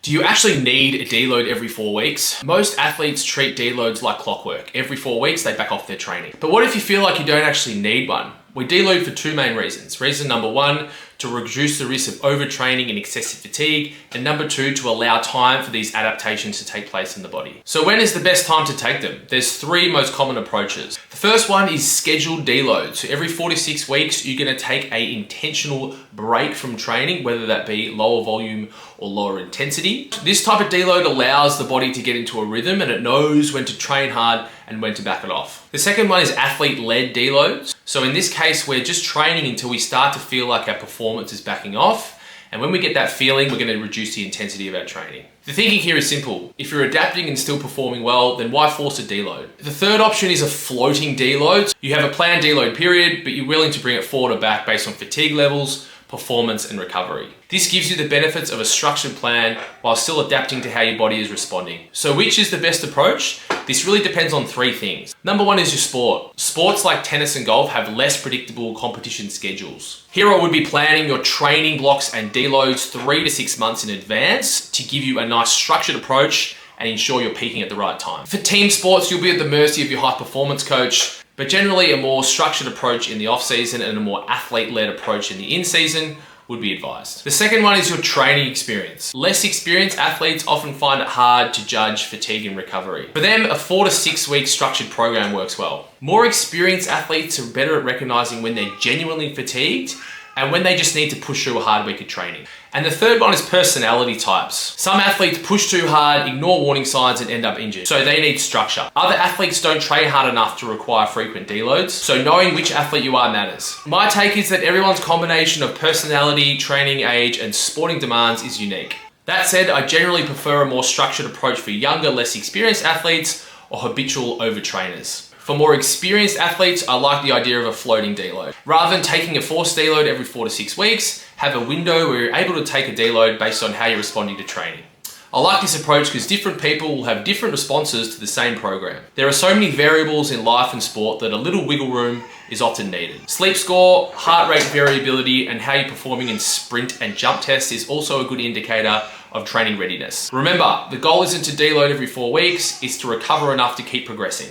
Do you actually need a deload every 4 weeks? Most athletes treat deloads like clockwork. Every 4 weeks, they back off their training. But what if you feel like you don't actually need one? We deload for two main reasons. Reason number one, to reduce the risk of overtraining and excessive fatigue, and number two, to allow time for these adaptations to take place in the body. So when is the best time to take them? There's three most common approaches. The first one is scheduled deload. So every 4 to 6 weeks, you're gonna take an intentional break from training, whether that be lower volume or lower intensity. This type of deload allows the body to get into a rhythm and it knows when to train hard and when to back it off. The second one is athlete-led deloads. So in this case, we're just training until we start to feel like our performance is backing off. And when we get that feeling, we're gonna reduce the intensity of our training. The thinking here is simple. If you're adapting and still performing well, then why force a deload? The third option is a floating deload. You have a planned deload period, but you're willing to bring it forward or back based on fatigue levels, performance, and recovery. This gives you the benefits of a structured plan while still adapting to how your body is responding. So which is the best approach? This really depends on three things. Number one is your sport. Sports like tennis and golf have less predictable competition schedules. Here I would be planning your training blocks and deloads 3 to 6 months in advance to give you a nice structured approach and ensure you're peaking at the right time. For team sports, you'll be at the mercy of your high performance coach, but generally a more structured approach in the off season and a more athlete-led approach in the in season would be advised. The second one is your training experience. Less experienced athletes often find it hard to judge fatigue and recovery. For them, a 4 to 6 week structured program works well. More experienced athletes are better at recognizing when they're genuinely fatigued and when they just need to push through a hard week of training. And the third one is personality types. Some athletes push too hard, ignore warning signs, and end up injured. So they need structure. Other athletes don't train hard enough to require frequent deloads. So knowing which athlete you are matters. My take is that everyone's combination of personality, training age, and sporting demands is unique. That said, I generally prefer a more structured approach for younger, less experienced athletes or habitual overtrainers. For more experienced athletes, I like the idea of a floating deload. Rather than taking a forced deload every 4 to 6 weeks, have a window where you're able to take a deload based on how you're responding to training. I like this approach because different people will have different responses to the same program. There are so many variables in life and sport that a little wiggle room is often needed. Sleep score, heart rate variability, and how you're performing in sprint and jump tests is also a good indicator of training readiness. Remember, the goal isn't to deload every 4 weeks, it's to recover enough to keep progressing.